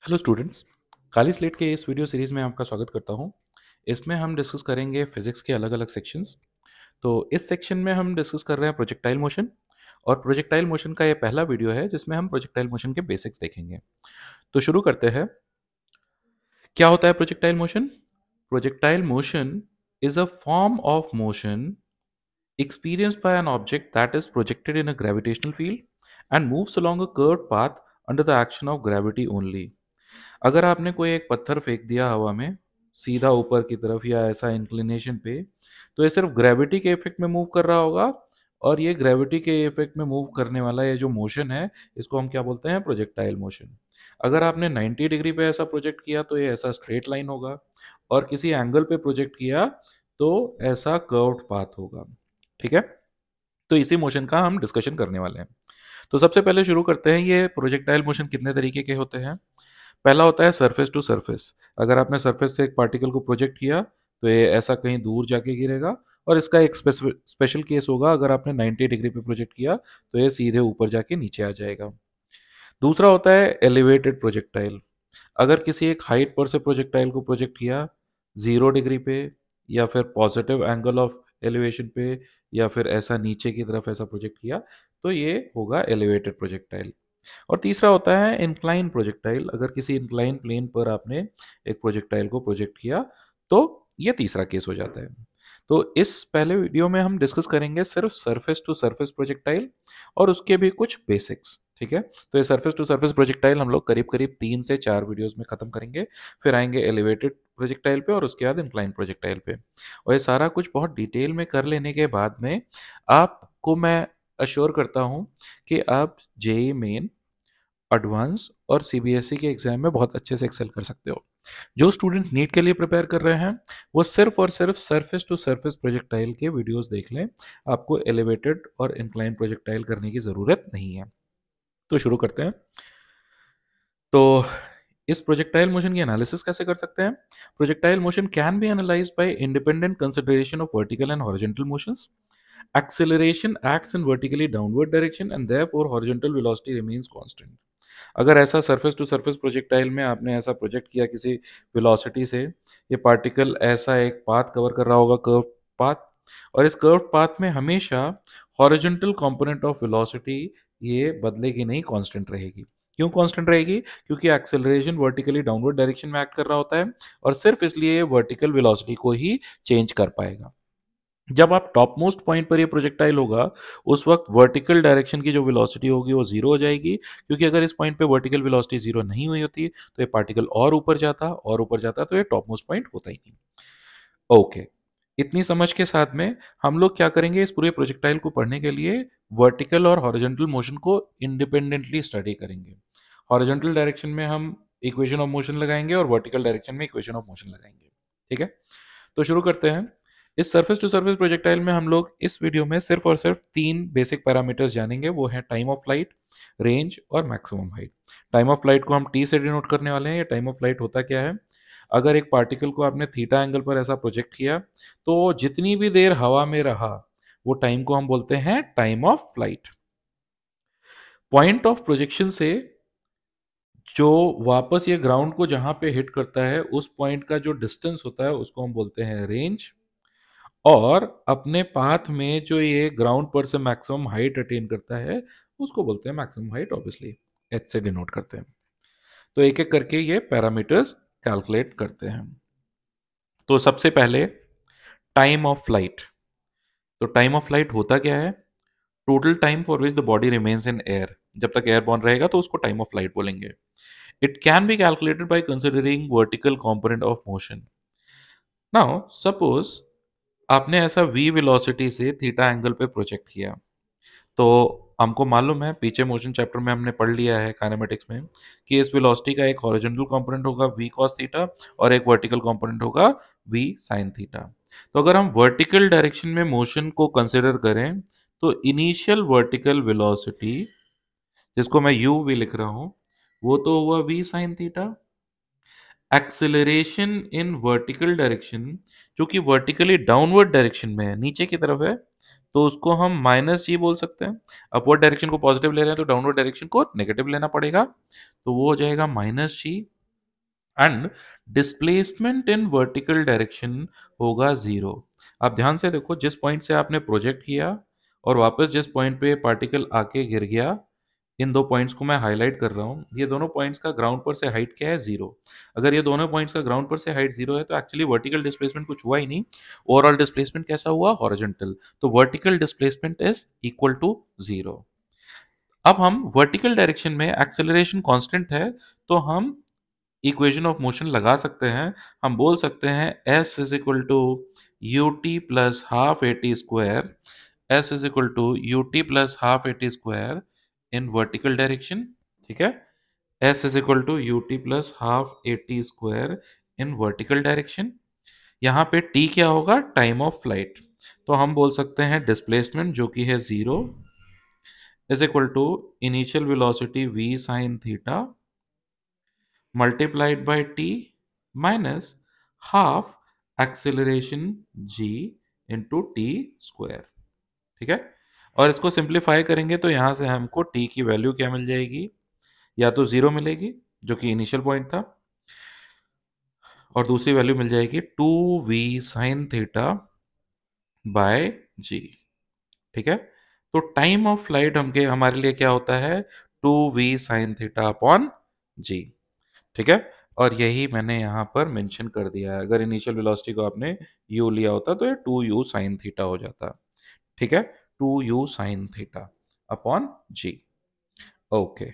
Hello students. काली slate के इस video series में आपका स्वागत करता हूं। इसमें हम डिस्कस करेंगे फिजिक्स के अलग अलग सेक्शंस। तो इस सेक्शन में हम डिस्कस कर रहे हैं प्रोजेक्टाइल मोशन। और प्रोजेक्टाइल मोशन का ये पहला वीडियो है जिसमें हम प्रोजेक्टाइल मोशन के बेसिक्स देखेंगे। तो शुरू करते हैं। क्या होता है projectile motion? Projectile motion is a form of motion experienced by an object that is projected in a gravitational field and moves along a curved path under the action of gravity only. अगर आपने कोई एक पत्थर फेंक दिया हवा में सीधा ऊपर की तरफ या ऐसा इंक्लिनेशन पे, तो ये सिर्फ ग्रेविटी के इफेक्ट में मूव कर रहा होगा। और ये ग्रेविटी के इफेक्ट में मूव करने वाला ये जो मोशन है, इसको हम क्या बोलते हैं? Projectile motion. अगर आपने 90 डिग्री पे ऐसा प्रोजेक्ट किया तो ये ऐसा स्ट्रेट लाइन होगा, और किसी एंगल पे प्रोजेक्ट किया तो ऐसा कर्व्ड पाथ होगा। ठीक है, तो इसी मोशन का हम डिस्कशन करने वाले हैं। तो सबसे पहले शुरू करते हैं, ये प्रोजेक्टाइल मोशन कितने तरीके के होते हैं। पहला होता है सरफेस टू सरफेस। अगर आपने सरफेस से एक पार्टिकल को प्रोजेक्ट किया तो ये ऐसा कहीं दूर जाके गिरेगा। और इसका एक स्पेशल केस होगा, अगर आपने 90 डिग्री पे प्रोजेक्ट किया तो ये सीधे ऊपर जाके नीचे आ जाएगा। दूसरा होता है एलिवेटेड प्रोजेक्टाइल। अगर किसी एक हाइट पर से प्रोजेक्टाइल को प्रोजेक्ट किया 0 डिग्री पे, या फिर पॉजिटिव एंगल ऑफ एलिवेशन पे, या फिर ऐसा नीचे की तरफ ऐसा प्रोजेक्ट किया, तो ये होगा एलिवेटेड प्रोजेक्टाइल। और तीसरा होता है इंक्लाइन प्रोजेक्टाइल। अगर किसी इंक्लाइन प्लेन पर आपने एक प्रोजेक्टाइल को प्रोजेक्ट किया तो ये तीसरा केस हो जाता है। तो इस पहले वीडियो में हम डिस्कस करेंगे सिर्फ सरफेस टू सरफेस प्रोजेक्टाइल और उसके भी कुछ बेसिक्स। ठीक है, तो ये सरफेस टू सरफेस प्रोजेक्टाइल हम लोग करीब करीब 3 से 4 वीडियोस में खत्म करेंगे। फिर आएंगे एलिवेटेड प्रोजेक्टाइल पे और उसके बाद इंक्लाइन प्रोजेक्टाइल पे। और ये सारा कुछ बहुत डिटेल में कर लेने के बाद में आपको मैं अश्योर करता हूँ कि आप जेई मेन, एडवांस और सीबीएसई के एग्जाम में बहुत अच्छे से एक्सेल कर सकते हो। जो स्टूडेंट्स नीट के लिए प्रिपेयर कर रहे हैं वो सिर्फ और सिर्फ सरफेस टू सरफेस प्रोजेक्टाइल के वीडियोस देख लें। आपको एलिवेटेड और इंक्लाइन प्रोजेक्टाइल करने की ज़रूरत नहीं है। तो शुरू करते हैं। तो इस प्रोजेक्टाइल मोशन की एनालिसिस कैसे कर सकते हैं? Projectile motion can be analysed bye independent consideration of vertical and horizontal motions. Acceleration acts in vertically downward direction and therefore horizontal velocity remains constant. अगर ऐसा सरफेस टू सरफेस प्रोजेक्टाइल में आपने ऐसा प्रोजेक्ट किया किसी वेलोसिटी से, ये particle ऐसा एक पाथ कवर कर रहा होगा, कर्व पाथ। और इस कर्व पाथ में हमेशा हॉरिजॉन्टल कंपोनेंट ऑफ वेलोसिटी ये बदलेगी नहीं, कांस्टेंट रहेगी। क्यों कांस्टेंट रहेगी? क्योंकि एक्सेलरेशन वर्टिकली डाउनवर्ड डायरेक्शन में एक्ट कर रहा होता है, और सिर्फ इसलिए वर्टिकल वेलोसिटी को ही चेंज कर पाएगा। जब आप टॉप मोस्ट पॉइंट पर ये प्रोजेक्टाइल होगा, उस वक्त वर्टिकल डायरेक्शन की जो वेलोसिटी होगी वो जीरो हो जाएगी, क्योंकि अगर इस पॉइंट पे वर्टिकल वेलोसिटी जीरो नहीं हुई होती तो ये पार्टिकल और ऊपर जाता तो ये टॉप मोस्ट पॉइंट होता ही नहीं। ओके, इतनी समझ के साथ में हम लोग क्या करेंगे, इस पूरे प्रोजेक्टाइल को पढ़ने के लिए वर्टिकल और हॉरिजॉन्टल मोशन को इंडिपेंडेंटली स्टडी करेंगे। हॉरिजॉन्टल डायरेक्शन में हम इक्वेशन ऑफ मोशन लगाएंगे और वर्टिकल डायरेक्शन में इक्वेशन ऑफ मोशन लगाएंगे। ठीक है, तो शुरू करते हैं। इस सरफेस टू सरफेस प्रोजेक्टाइल में हम लोग इस वीडियो में सिर्फ और सिर्फ 3 बेसिक पैरामीटर्स जानेंगे। वो है टाइम ऑफ फ्लाइट, रेंज और maximum height. Time of flight को हम टी से डिनोट करने वाले हैं। ये टाइम ऑफ फ्लाइट होता क्या है? अगर एक पार्टिकल को आपने थीटा एंगल पर ऐसा प्रोजेक्ट किया तो जितनी भी देर हवा में रहा वो टाइम को हम बोलते हैं time of flight. Point of projection से जो वापस ये ग्राउंड को जहां पे हिट करता है उस पॉइंट का जो डिस्टेंस होता है उसको हम बोलते हैं रेंज। और अपने पाथ में जो ये ग्राउंड पर से मैक्सिमम हाइट अटेन करता है उसको बोलते हैं मैक्सिमम हाइट, ऑब्वियसली एच से डिनोट करते हैं। तो एक एक करके ये पैरामीटर्स कैलकुलेट करते हैं। तो सबसे पहले टाइम ऑफ फ्लाइट। तो टाइम ऑफ फ्लाइट होता क्या है? Total time for which the body remains in air. जब तक एयरबॉर्न रहेगा तो उसको टाइम ऑफ फ्लाइट बोलेंगे। It can be calculated by considering vertical component of motion. Now suppose आपने ऐसा v वेलोसिटी से थीटा एंगल पे प्रोजेक्ट किया, तो हमको मालूम है, पीछे मोशन चैप्टर में हमने पढ़ लिया है काइनेमेटिक्स में, कि इस वेलोसिटी का एक हॉरिजॉन्टल कंपोनेंट होगा v cos थीटा और एक वर्टिकल कंपोनेंट होगा v sin थीटा। तो अगर हम वर्टिकल डायरेक्शन में मोशन को कंसिडर करें तो इनिशियल वर्टिकल वेलोसिटी, जिसको मैं u v लिख रहा हूं, वो तो हुआ v sin theta. Acceleration in vertical direction, जो कि वर्टिकली डाउनवर्ड डायरेक्शन में है, नीचे की तरफ है, तो उसको हम माइनस जी बोल सकते हैं। अपवर्ड डायरेक्शन को पॉजिटिव ले रहे हैं तो डाउनवर्ड डायरेक्शन को नेगेटिव लेना पड़ेगा, तो वो हो जाएगा minus G. And displacement in vertical direction होगा जीरो। आप ध्यान से देखो, जिस पॉइंट से आपने प्रोजेक्ट किया और वापस जिस पॉइंट पे पार्टिकल आके गिर गया, इन दो पॉइंट्स को मैं हाईलाइट कर रहा हूँ। ये दोनों पॉइंट्स का ग्राउंड पर से हाइट क्या है? जीरो। अगर ये दोनों पॉइंट्स का ग्राउंड पर से हाइट जीरो है तो एक्चुअली वर्टिकल डिस्प्लेसमेंट कुछ हुआ ही नहीं। ओवरऑल डिस्प्लेसमेंट कैसा हुआ? हॉरिजॉन्टल। तो vertical displacement is equal to zero. अब हम वर्टिकल डायरेक्शन में एक्सेलरेशन कांस्टेंट है, तो हम इक्वेशन ऑफ मोशन लगा सकते हैं। हम बोल सकते हैं s is equal to U T plus half A T squared, S is equal to U T plus half A T squared in vertical direction. ठीक है, s is equal to U T plus half A T squared in vertical direction. यहाँ पे t क्या होगा? Time of flight. तो हम बोल सकते हैं डिस्प्लेसमेंट जो कि है zero is equal to initial velocity v sine theta multiplied by t minus half acceleration g into t square। ठीक है, और इसको सिंप्लीफाई करेंगे तो यहां से हमको t की वैल्यू क्या मिल जाएगी? या तो जीरो मिलेगी जो कि इनिशियल पॉइंट था, और दूसरी वैल्यू मिल जाएगी two v sine theta by g. ठीक है, तो टाइम ऑफ फ्लाइट हमके हमारे लिए क्या होता है? Two v sine theta upon g. ठीक है, और यही मैंने यहाँ पर मेंशन कर दिया है। अगर इनिशियल वेलोसिटी को आपने u लिया होता तो ये टू यू साइन थीटा हो जाता। ठीक है, two you sine theta upon G. Okay,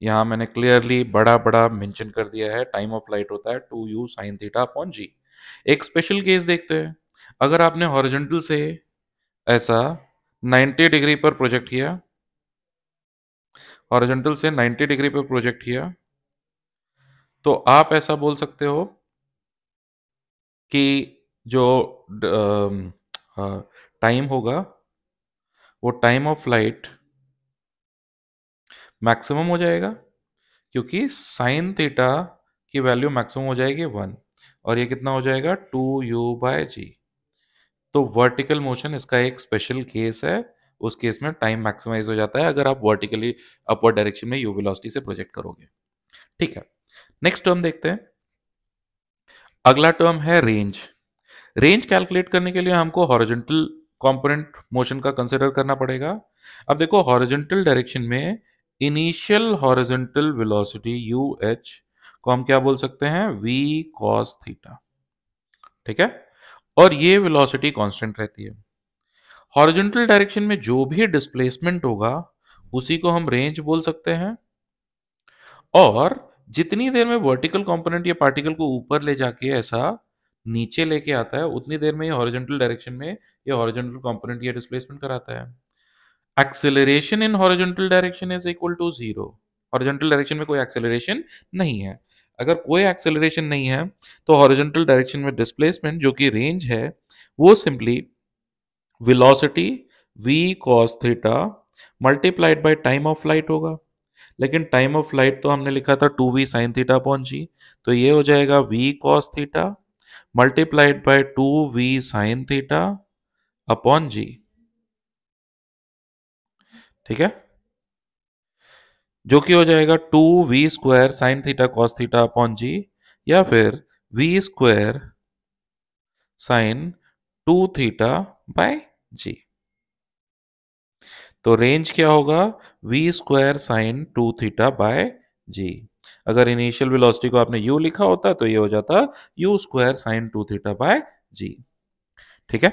यहाँ मैंने क्लियरली बड़ा बड़ा मेंशन कर दिया है, टाइम ऑफ फ्लाइट होता है two you sine theta upon g. एक स्पेशल केस देखते हैं। अगर आपने हॉरिजॉन्टल से ऐसा 90 डिग्री पर प्रोजेक्ट किया, हॉरिजॉन्टल से 90 डिग्री पर प्रोजेक्ट किया, तो आप ऐसा बोल सकते हो कि जो टाइम होगा वो टाइम ऑफ फ्लाइट मैक्सिमम हो जाएगा, क्योंकि साइन थीटा की वैल्यू मैक्सिमम हो जाएगी वन, और ये कितना हो जाएगा? To you bye g. तो वर्टिकल मोशन इसका एक स्पेशल केस है। उस केस में टाइम मैक्सिमाइज हो जाता है अगर आप वर्टिकली अपवर्ड डायरेक्शन में यू वेलोसिटी से प्रोजेक्ट करोगे। ठीक है, नेक्स्ट टर्म देखते हैं। अगला टर्म है रेंज। रेंज कैलकुलेट करने के लिए हमको हॉरिजॉन्टल कंपोनेंट मोशन का कंसिडर करना पड़ेगा। अब देखो, हॉरिजॉन्टल डायरेक्शन में initial horizontal velocity U H को हम क्या बोल सकते हैं? v cos theta. ठीक है, और ये वेलोसिटी कांस्टेंट रहती है। हॉरिजॉन्टल डायरेक्शन में जो भी डिस्प्लेसमेंट होगा उसी को हम रेंज बोल सकते हैं, और जितनी देर में वर्टिकल कंपोनेंट या पार्टिकल को ऊपर ले जाके ऐसा नीचे लेके आता है, उतनी देर में ये हॉरिजॉन्टल डायरेक्शन में ये हॉरिजॉन्टल कंपोनेंट या डिस्प्लेसमेंट कराता है। Acceleration in horizontal direction is equal to zero. Horizontal direction में कोई एक्सेलरेशन नहीं है। अगर कोई एक्सेलरेशन नहीं है तो हॉरिजॉन्टल डायरेक्शन में डिस्प्लेसमेंट जो कि रेंज है वो simply velocity v cos theta multiplied by time of flight होगा। लेकिन टाइम ऑफ फ्लाइट तो हमने लिखा था two v sine theta upon g, तो ये हो जाएगा v cos theta multiplied by two v sine theta upon g. ठीक है, जो कि हो जाएगा two v square sine theta cos theta upon g, या फिर v square sine two theta by g. तो रेंज क्या होगा? V square sine two theta by g. अगर इनिशियल वेलोसिटी को आपने u लिखा होता तो ये हो जाता u square sine two theta by g. ठीक है,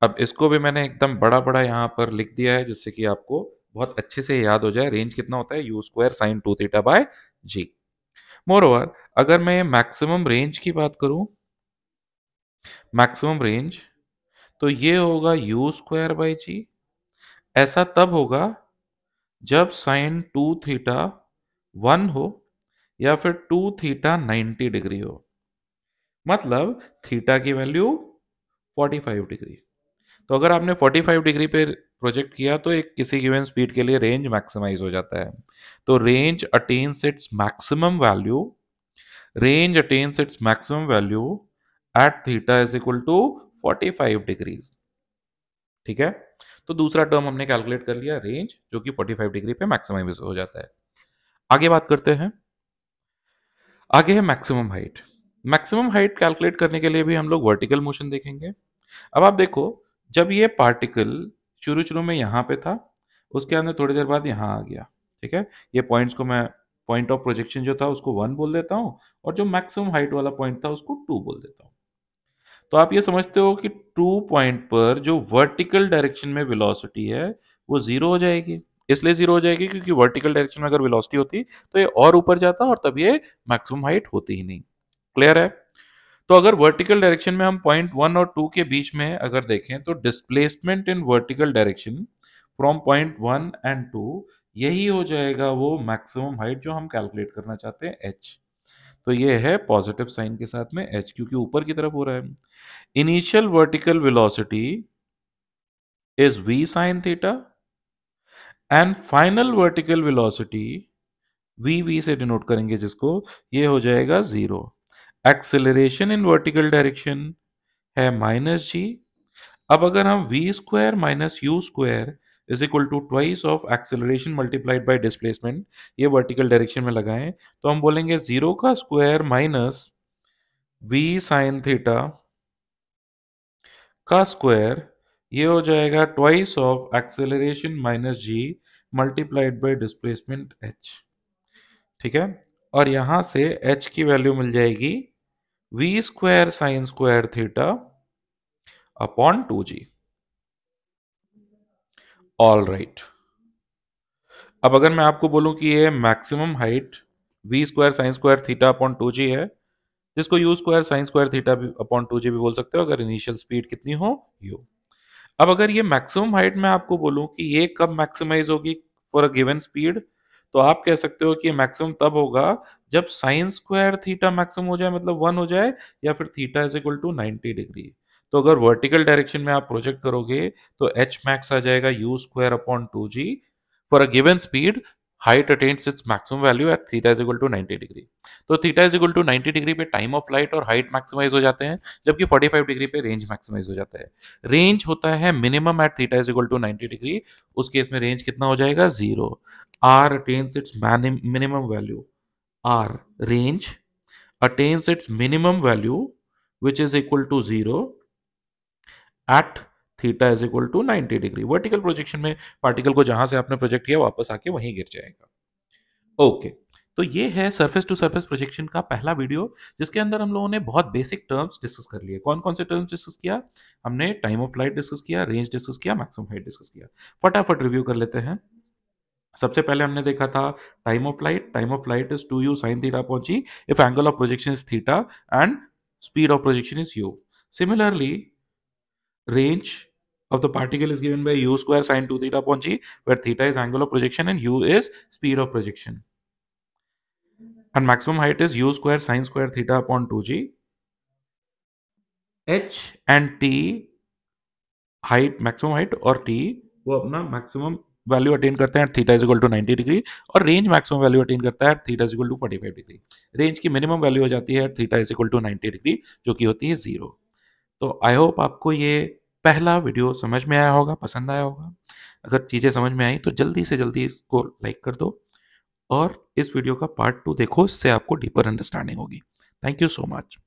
अब इसको भी मैंने एकदम बड़ा बड़ा यहाँ पर लिख दिया है जिससे कि आपको बहुत अच्छे से याद हो जाए रेंज कितना होता है, U square sine two theta by G. Moreover, अगर मैं मैक्सिमम रेंज की बात करूं, मैक्सिमम रेंज, तो ये होगा यू स्क्वायर बाई जी। ऐसा तब होगा जब साइन टू थीटा वन हो या फिर टू थीटा 90 डिग्री हो, मतलब थीटा की वैल्यू 45 डिग्री। तो अगर आपने 45 डिग्री पे प्रोजेक्ट किया तो एक किसी गिवन स्पीड के लिए रेंज मैक्सिमाइज हो जाता है। तो range attains its maximum value, range attains its maximum value at theta is equal to 45 degrees. ठीक है, तो दूसरा टर्म हमने कैलकुलेट कर लिया, रेंज, जो कि 45 डिग्री पे मैक्सिमाइज हो जाता है। आगे बात करते हैं। आगे है maximum height. Maximum height calculate करने के लिए भी हम लोग वर्टिकल मोशन देखेंगे। अब आप देखो, जब ये पार्टिकल शुरू-शुरू में यहाँ पे था, उसके अंदर थोड़ी देर बाद यहाँ आ गया, ठीक है? ये पॉइंट्स को मैं पॉइंट ऑफ प्रोजेक्शन जो था उसको 1 बोल देता हूँ और जो मैक्सिमम हाइट वाला पॉइंट था उसको 2 बोल देता हूँ। तो आप ये समझते हो कि 2 पॉइंट पर जो वर्टिकल डायरेक्शन में वेलोसिटी है, वो 0 हो जाएगी। इसलिए 0 हो जाएगी क्योंकि वर्टिकल डायरेक्शन में अगर वेलोसिटी होती, तो ये और ऊपर जाता और तब ये मैक्सिमम हाइट होती ही नहीं। क्लियर है? तो अगर वर्टिकल डायरेक्शन में हम पॉइंट 1 और 2 के बीच में अगर देखें तो displacement in vertical direction from point 1 and 2 यही हो जाएगा वो मैक्सिमम हाइट जो हम कैलकुलेट करना चाहते हैं h। तो ये है पॉजिटिव साइन के साथ में h क्योंकि ऊपर की तरफ हो रहा है। Initial vertical velocity is v sin theta and final vertical velocity v से डिनोट करेंगे जिसको, ये हो जाएगा 0। एक्सेलरेशन इन वर्टिकल डायरेक्शन है -g। अब अगर हम v squared minus U squared is equal to twice of acceleration multiplied by displacement, ये वर्टिकल डायरेक्शन में लगाएं तो हम बोलेंगे 0 का squared minus v sine theta का स्क्वायर, ये हो जाएगा twice of acceleration minus G multiplied by displacement h। ठीक है, और यहां से h की वैल्यू मिल जाएगी v square sine square theta upon 2g। All right. अब अगर मैं आपको बोलूं कि ये maximum height v square sine square theta upon 2g है, जिसको u square sine square theta upon 2g भी बोल सकते हो अगर इनिशियल स्पीड कितनी हो u। अब अगर ये मैक्सिमम हाइट मैं आपको बोलूं कि ये कब मैक्सिमाइज होगी फॉर अ गिवन स्पीड, तो आप कह सकते हो कि ये मैक्सिमम तब होगा जब साइन स्क्वायर थीटा मैक्सिमम हो जाए, मतलब 1 हो जाए, या फिर theta is equal to 90 degree. तो अगर वर्टिकल डायरेक्शन में आप प्रोजेक्ट करोगे तो एच मैक्स आ जाएगा u square upon 2g for a given speed. Height attains its maximum value at theta is equal to 90 degree. तो theta is equal to 90 degree पे टाइम ऑफ लाइट और height maximize हो जाते हैं, जबकि 45 degree पे रेंज मैक्सिमाइज हो जाता है। रेंज होता है minimum at theta is equal to 90 degree. उस केस में रेंज कितना हो जाएगा, 0। R attains its minimum value, R range attains its minimum value which is equal to 0 at theta is equal to 90 degree. Vertical projection में particle को जहां से आपने प्रोजेक्ट किया वापस आके वहीं गिर जाएगा। ओके, तो ये है सरफेस टू सरफेस प्रोजेक्शन का पहला वीडियो, जिसके अंदर हम लोगों ने बहुत बेसिक टर्म्स डिस्कस कर लिए। कौन कौन से टर्म्स डिस्कस किया हमने? टाइम ऑफ फ्लाइट डिस्कस किया, रेंज डिस्कस किया, मैक्सिमम हाइट डिस्कस किया। फटाफट रिव्यू कर लेते हैं। सबसे पहले हमने देखा था time of flight. Time of flight is 2u sin theta upon g if angle of projection is theta and speed of projection is u. Similarly, range of the particle is given by u square sin 2 theta upon g, where theta is angle of projection and u is speed of projection. And maximum height is u square sin square theta upon 2g. h and t height, maximum height और t वो अपना maximum value attain करते हैं theta is equal to 90 degree, और range maximum value attain करता है theta is equal to 45 degree. Range की minimum value हो जाती है theta is equal to 90 degree, जो कि होती है 0। तो आई होप आपको ये पहला वीडियो समझ में आया होगा, पसंद आया होगा। अगर चीज़ें समझ में आई तो जल्दी से जल्दी इसको लाइक कर दो और इस वीडियो का पार्ट 2 देखो, इससे आपको डीपर अंडरस्टैंडिंग होगी। Thank you so much.